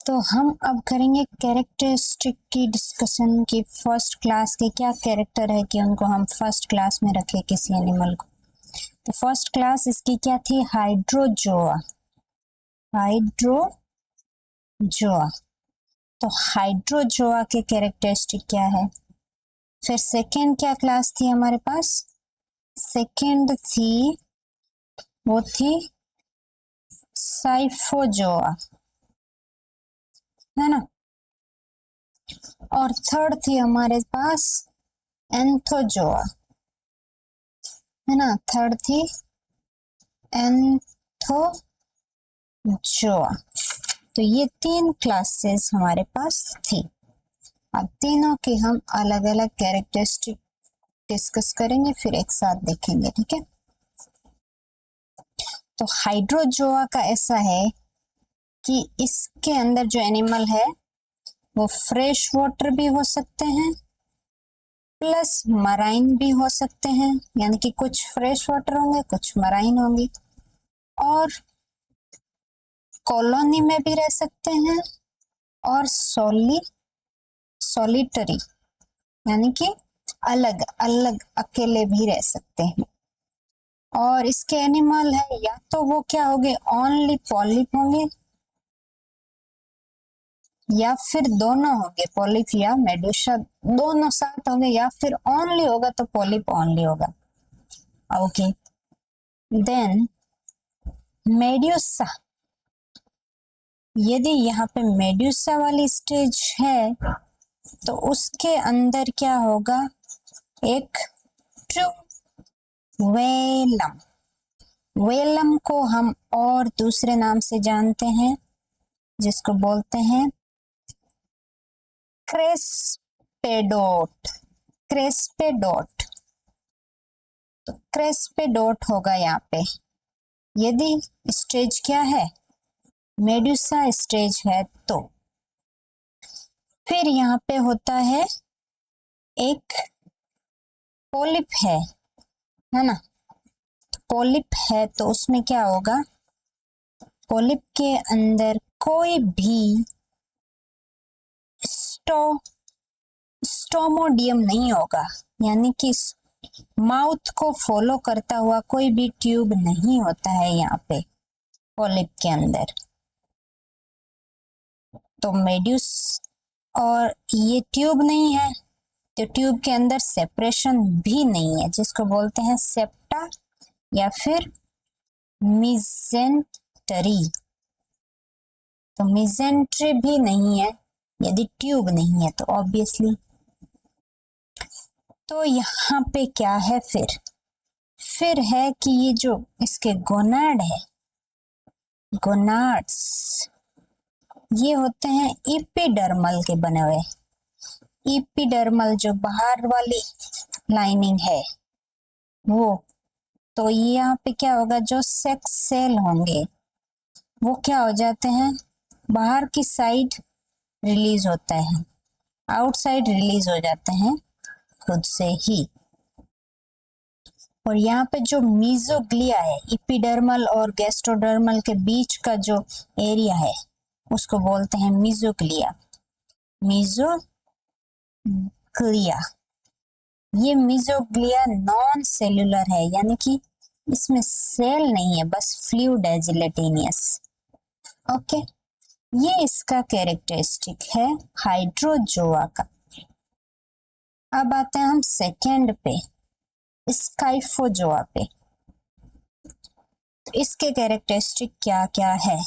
तो हम अब करेंगे कैरेक्टरिस्टिक की डिस्कशन की फर्स्ट क्लास के क्या कैरेक्टर है कि उनको हम फर्स्ट क्लास में रखें किसी एनिमल को। तो फर्स्ट क्लास इसकी क्या थी? हाइड्रोजोआ। हाइड्रोजोआ। तो हाइड्रोजोआ के कैरेक्टरिस्टिक क्या है? फिर सेकेंड क्या क्लास थी हमारे पास? सेकेंड थी, वो थी साइफोजोआ, है ना। और थर्ड थी हमारे पास एंथोजोआ, है ना। थर्ड थी एंथोजोआ। तो ये तीन क्लासेस हमारे पास थी। अब तीनों के हम अलग अलग कैरेक्टरिस्टिक डिस्कस करेंगे, फिर एक साथ देखेंगे, ठीक है। तो हाइड्रोजोआ का ऐसा है कि इसके अंदर जो एनिमल है वो फ्रेश वाटर भी हो सकते हैं प्लस मराइन भी हो सकते हैं, यानी कि कुछ फ्रेश वाटर होंगे कुछ मराइन होंगे, और कॉलोनी में भी रह सकते हैं और सॉलिटरी यानी कि अलग अलग अकेले भी रह सकते हैं। और इसके एनिमल है या तो वो क्या होंगे, ओनली पॉलिप होंगे या फिर दोनों होंगे, पॉलिप या मेडुसा दोनों साथ होंगे, या फिर ओनली होगा तो पॉलिप ओनली होगा। Okay, then medusa. यदि यहाँ पे मेड्यूसा वाली स्टेज है तो उसके अंदर क्या होगा, एक ट्रू वेलम। वेलम को हम और दूसरे नाम से जानते हैं जिसको बोलते हैं क्रेस्पेडोट। क्रेस्पेडोट, तो क्रेस्पेडोट होगा यहाँ पे यदि स्टेज क्या है, मेडुसा स्टेज है। तो फिर यहाँ पे होता है एक पोलिप है ना। पोलिप है तो उसमें क्या होगा, पोलिप के अंदर कोई भी स्टोमोडियम नहीं होगा, यानी कि माउथ को फॉलो करता हुआ कोई भी ट्यूब नहीं होता है यहाँ पे पोलिप के अंदर। तो मेड्यूस और ये ट्यूब नहीं है तो ट्यूब के अंदर सेपरेशन भी नहीं है जिसको बोलते हैं सेप्टा या फिर मिजेंटरी। तो मिजेंट्री भी नहीं है यदि ट्यूब नहीं है तो ऑब्वियसली। तो यहाँ पे क्या है, फिर है कि ये जो इसके गोनाड है, गोनाड्स ये होते हैं इपिडर्मल के बने हुए। इपिडर्मल जो बाहर वाली लाइनिंग है वो, तो यहाँ पे क्या होगा, जो सेक्स सेल होंगे वो क्या हो जाते हैं, बाहर की साइड रिलीज होता है, आउटसाइड रिलीज हो जाते हैं खुद से ही। और यहाँ पे जो मीजोग्लिया है, इपिडर्मल और गैस्ट्रोडर्मल के बीच का जो एरिया है उसको बोलते हैं मीजोग्लिया। मीजोग्लिया, ये मीजोग्लिया नॉन सेल्यूलर है, यानी कि इसमें सेल नहीं है, बस फ्लूइड है जिलेटिनियस। ओके, ये इसका कैरेक्टरिस्टिक है हाइड्रोजोआ का। अब आते हैं हम सेकेंड पे, स्काइफोजोआ पे। तो इसके कैरेक्टरिस्टिक क्या क्या है,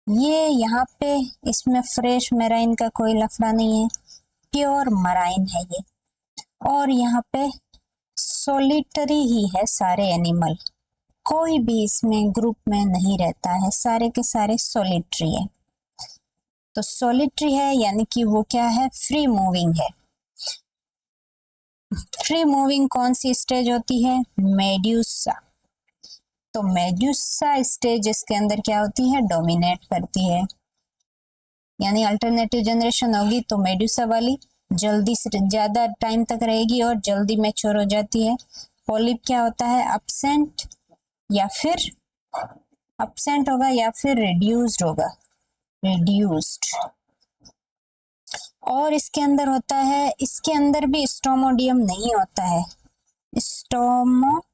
ये यहाँ पे इसमें फ्रेश मेराइन का कोई लफड़ा नहीं है, प्योर मराइन है ये। और यहाँ पे सोलिटरी ही है सारे एनिमल, कोई भी इसमें ग्रुप में नहीं रहता है, सारे के सारे सोलिटरी है। तो सोलिटरी है यानी कि वो क्या है, फ्री मूविंग है। फ्री मूविंग कौन सी स्टेज होती है, मेड्यूसा। तो मेड्यूसा स्टेज इसके अंदर क्या होती है, डोमिनेट करती है, यानी अल्टरनेटिव जनरेशन होगी तो मेड्यूसा वाली जल्दी से ज्यादा टाइम तक रहेगी और जल्दी मैच्योर हो जाती है। पॉलिप क्या होता है, एब्सेंट होगा या फिर रिड्यूस्ड होगा। रिड्यूस्ड। और इसके अंदर होता है, इसके अंदर भी स्टोमोडियम नहीं होता है, स्टोमोडियम,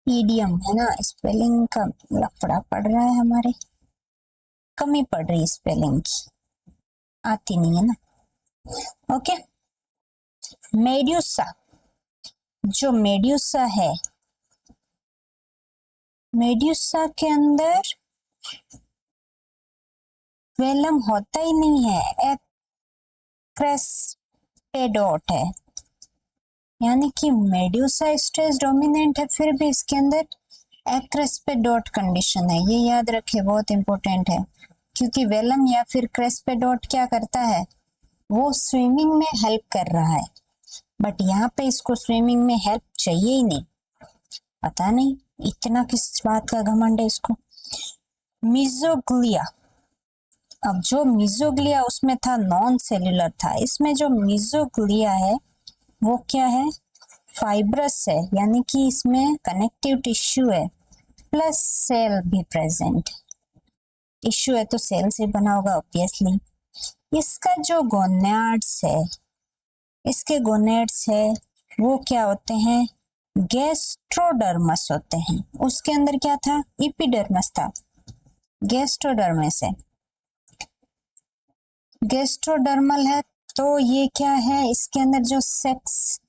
ईडियम है ना, स्पेलिंग का लफड़ा पड़ रहा है हमारे, कमी पड़ रही है स्पेलिंग की, आती नहीं है ना। ओके, मेड्यूसा, जो मेड्यूसा है, मेड्यूसा के अंदर वेलम होता ही नहीं है, एक क्रेस्पेडोट है, यानी कि मेड्यूसा स्टेज डोमिनेंट है, फिर भी इसके अंदर एक्रेस्पेडोट कंडीशन है, ये याद रखे, बहुत इंपॉर्टेंट है, क्योंकि वेलम या फिर क्रेस्पेडोट क्या करता है, वो स्विमिंग में हेल्प कर रहा है, बट यहाँ पे इसको स्विमिंग में हेल्प चाहिए ही नहीं, पता नहीं इतना किस बात का घमंड है इसको। मिजोग्लिया, अब जो मिजोग्लिया उसमें था नॉन सेल्यूलर था, इसमें जो मिजोग्लिया है वो क्या है, फाइब्रस है, यानी कि इसमें कनेक्टिव टिश्यू है प्लस सेल भी प्रेजेंट, टिश्यू है तो सेल से बना होगा ऑब्वियसली। इसका जो गोनाड्स है, इसके गोनेड्स है वो क्या होते हैं, गैस्ट्रोडर्मस होते हैं, उसके अंदर क्या था, एपिडर्मस था, गैस्ट्रोडर्मस है, गैस्ट्रोडर्मल है, तो ये क्या है, इसके अंदर जो सेक्स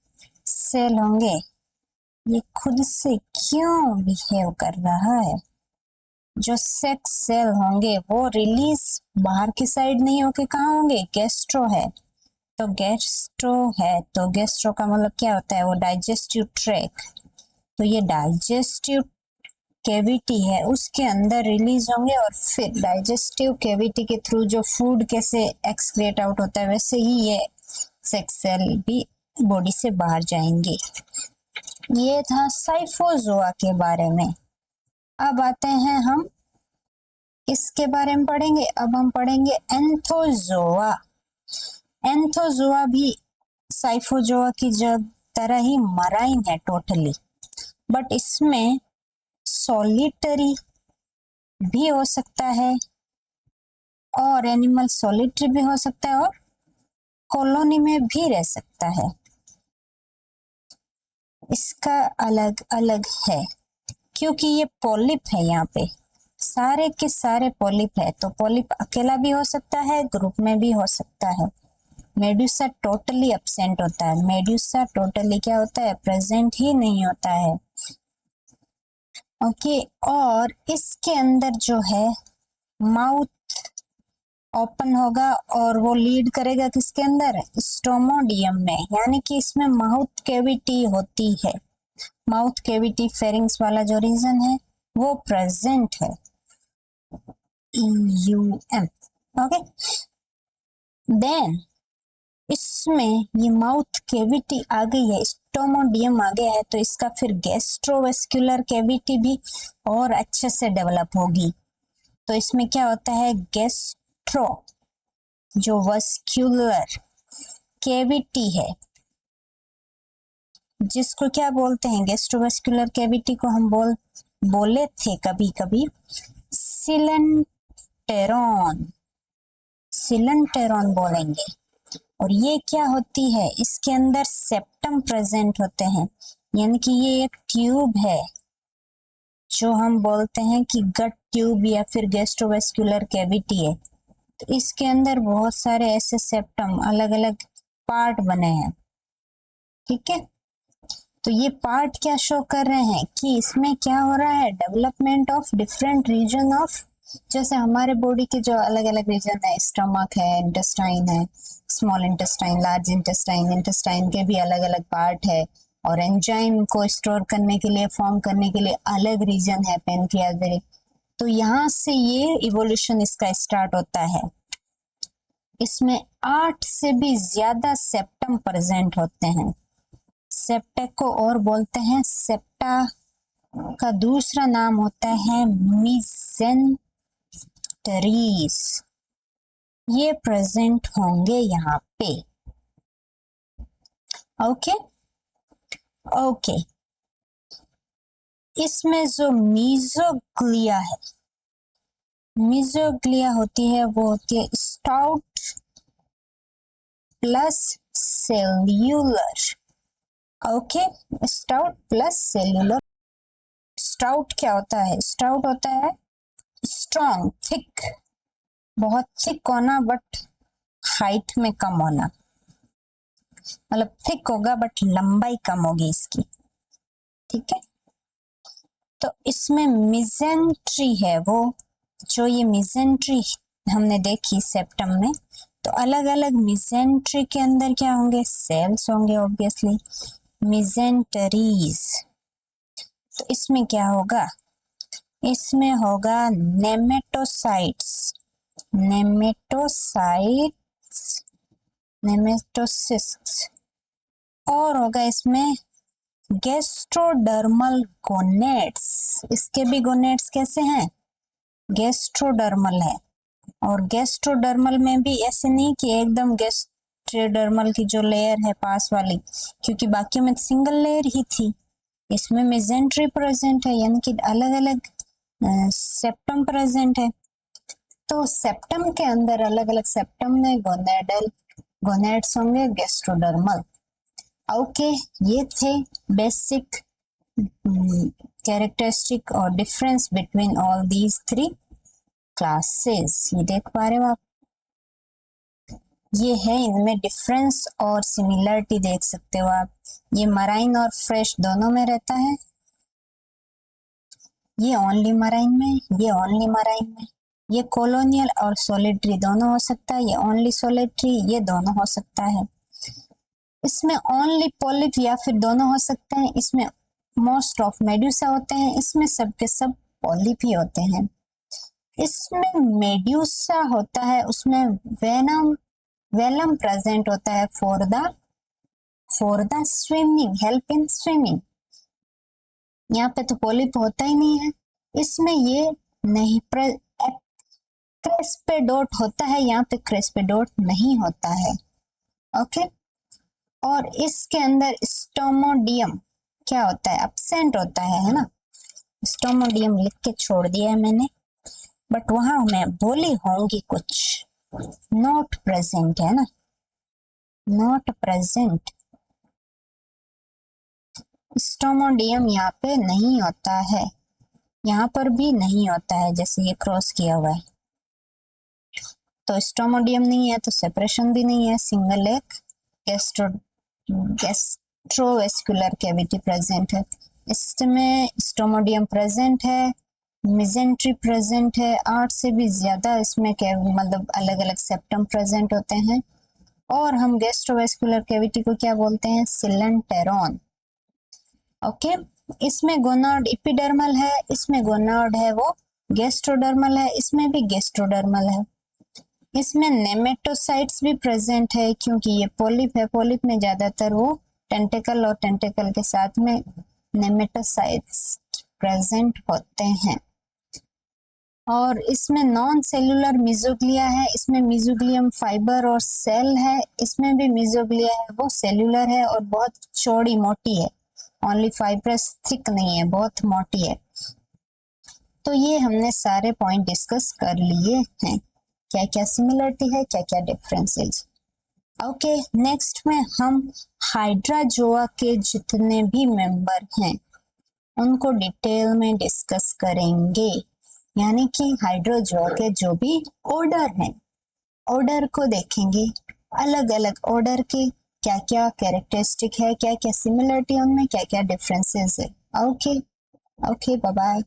सेल होंगे, ये खुद से क्यों बिहेव कर रहा है, जो सेक्स सेल होंगे वो रिलीज बाहर की साइड नहीं होके कहाँ होंगे, गैस्ट्रो है, तो गैस्ट्रो है, तो गैस्ट्रो का मतलब क्या होता है, वो डाइजेस्टिव ट्रैक, तो ये डाइजेस्टिव कैविटी है उसके अंदर रिलीज होंगे, और फिर डाइजेस्टिव कैविटी के थ्रू जो फूड कैसे एक्सक्रीट आउट होता है, वैसे ही ये सेक्स सेल भी बॉडी से बाहर जाएंगे। ये था साइफोजोआ के बारे में। अब आते हैं हम इसके बारे में पढ़ेंगे, अब हम पढ़ेंगे एंथोजोआ। एंथोजोआ भी साइफोजोआ की तरह ही मराइन है टोटली, बट इसमें सॉलिटरी भी हो सकता है, और एनिमल सॉलिटरी भी हो सकता है, और कॉलोनी में भी रह सकता है, इसका अलग अलग है, क्योंकि ये पॉलिप है, यहाँ पे सारे के सारे पॉलिप है, तो पॉलिप अकेला भी हो सकता है, ग्रुप में भी हो सकता है। मेडुसा टोटली एब्सेंट होता है, मेडुसा टोटली क्या होता है, प्रेजेंट ही नहीं होता है। ओके, और इसके अंदर जो है माउथ ओपन होगा, और वो लीड करेगा किसके अंदर, स्टोमोडियम में, यानी कि इसमें माउथ कैविटी होती है, माउथ कैविटी फेरिंग्स वाला जो रीजन है वो प्रेजेंट है, EUM। ओके, देन इसमें ये माउथ कैविटी आ गई है, स्टोमोडियम आ गया है, तो इसका फिर गैस्ट्रोवेस्कुलर कैविटी भी और अच्छे से डेवलप होगी, तो इसमें क्या होता है, गैस्ट्रो जो वस्क्युलर कैविटी है, जिसको क्या बोलते हैं, गैस्ट्रोवेस्कुलर कैविटी को हम बोले थे कभी कभी सिलेंटेरॉन, सिलेंटेरॉन बोलेंगे। और ये क्या होती है, इसके अंदर सेप्टम प्रेजेंट होते हैं, यानी कि ये एक ट्यूब है, जो हम बोलते हैं कि गट ट्यूब या फिर गैस्ट्रोवेस्कुलर कैविटी है, तो इसके अंदर बहुत सारे ऐसे सेप्टम अलग अलग पार्ट बने हैं, ठीक है। तो ये पार्ट क्या शो कर रहे हैं कि इसमें क्या हो रहा है, development of different region of, जैसे हमारे बॉडी के जो अलग अलग रीजन है, स्टमक है, इंटेस्टाइन है, small intestine, large intestine, intestine के भी अलग अलग पार्ट है, और एंजाइम को स्टोर करने के लिए, फॉर्म करने के लिए अलग रीजन है, पेनक्रियास, तो यहाँ से ये इवोल्यूशन इसका स्टार्ट होता है। इसमें 8 से भी ज्यादा सेप्टम प्रेजेंट होते हैं, सेप्टेक को और बोलते हैं, सेप्टा का दूसरा नाम होता है मिजेंटरीज, ये प्रेजेंट होंगे यहाँ पे। ओके ओके, इसमें जो मीजोग्लिया है, मीजोग्लिया होती है वो होती है stout plus cellular. Okay, stout plus cellular. Stout क्या होता है? स्टाउट होता है स्ट्रॉन्ग, थिक, बहुत थिक होना बट हाइट में कम होना, मतलब थिक होगा बट लंबाई कम होगी इसकी, ठीक है। तो इसमें मिजेंट्री है वो, जो ये मिजेंट्री हमने देखी सेप्टम में, तो अलग अलग मिजेंट्री के अंदर क्या होंगे? सेल्स होंगे ऑब्वियसली, मिजेंटरीज। तो इसमें क्या होगा? इसमें होगा नेमेटोसाइट्स, नेमेटोसाइट्स, नेमेटोसिस्ट्स, और होगा इसमें गैस्ट्रोडर्मल गोनेट्स। इसके भी गोनेट्स कैसे हैं? गैस्ट्रोडर्मल है। और गैस्ट्रोडर्मल में भी ऐसे नहीं कि एकदम गैस्ट्रोडर्मल की जो लेयर है पास वाली, क्योंकि बाकी में सिंगल लेयर ही थी, इसमें मेजेंट्री प्रेजेंट है, यानी कि अलग अलग सेप्टम प्रेजेंट है। तो सेप्टम के अंदर अलग अलग सेप्टम में गोनेडल गोनेट्स होंगे, गैस्ट्रोडर्मल। ओके, ये थे बेसिक कैरेक्टरिस्टिक और difference between all these three classes. ये देख पा रहे हो आप, ये है इनमें डिफरेंस और सिमिलरिटी देख सकते हो आप। ये मराइन और फ्रेश दोनों में रहता है, ये ओनली मराइन में, ये ओनली मराइन में। ये कॉलोनियल और सोलिटरी दोनों हो सकता है, ये ओनली सोलिटरी, ये दोनों हो सकता है। इसमें ओनली पॉलिप या फिर दोनों हो सकते हैं। इसमें मोस्ट ऑफ मेड्यूसा होते हैं, इसमें सब के सब पॉलिप ही होते हैं। इसमें मेड्यूसा होता है, उसमें वेनम वेलम प्रेजेंट होता है for the swimming, help in swimming. यहाँ पे तो पॉलिप होता ही नहीं है, इसमें ये नहीं, क्रेस्पेडोट होता है, यहाँ पे क्रेस्पेडोट नहीं होता है। ओके, और इसके अंदर स्टोमोडियम क्या होता है? एब्सेंट होता है ना। स्टोमोडियम लिख के छोड़ दिया है मैंने, बट वहां मैं बोली होंगी कुछ, नॉट प्रेजेंट है ना, नॉट प्रेजेंट। स्टोमोडियम यहाँ पे नहीं होता है, यहाँ पर भी नहीं होता है, जैसे ये क्रॉस किया हुआ है। तो स्टोमोडियम नहीं है तो सेपरेशन भी नहीं है, सिंगल एक गैस्ट्रोवेस्कुलर कैविटी प्रेजेंट है। इसमें स्टोमोडियम प्रेजेंट है, मिजेंट्री प्रेजेंट है, 8 से भी ज्यादा इसमें मतलब अलग अलग सेप्टम प्रेजेंट होते हैं। और हम गैस्ट्रोवेस्कुलर कैविटी को क्या बोलते हैं? सिलेंटेरॉन। ओके, इसमें गोनाड एपिडर्मल है, इसमें गोनाड है वो गैस्ट्रोडर्मल है, इसमें भी गैस्ट्रोडर्मल है। इसमें नेमेटोसाइट्स भी प्रेजेंट है, क्योंकि ये पॉलिप है, पॉलिप में ज्यादातर वो टेंटिकल और टेंटिकल के साथ में नेमेटोसाइट्स प्रेजेंट होते हैं। और इसमें नॉन सेलुलर मिजोग्लिया है, इसमें मिजोग्लियम फाइबर और सेल है, इसमें भी मिजोग्लिया है वो सेलुलर है और बहुत चौड़ी मोटी है, ओनली फाइब्रस, थिक नहीं है, बहुत मोटी है। तो ये हमने सारे पॉइंट डिस्कस कर लिए हैं, क्या क्या सिमिलरिटी है, क्या क्या डिफरेंसेस। ओके, नेक्स्ट में हम हाइड्राजोआ के जितने भी मेंबर हैं उनको डिटेल में डिस्कस करेंगे, यानी कि हाइड्रोजोआ के जो भी ऑर्डर हैं, ऑर्डर को देखेंगे, अलग अलग ऑर्डर के क्या क्या कैरेक्टरिस्टिक है, क्या क्या सिमिलरिटी उनमें, क्या क्या डिफरेंसेस है। Okay, bye bye.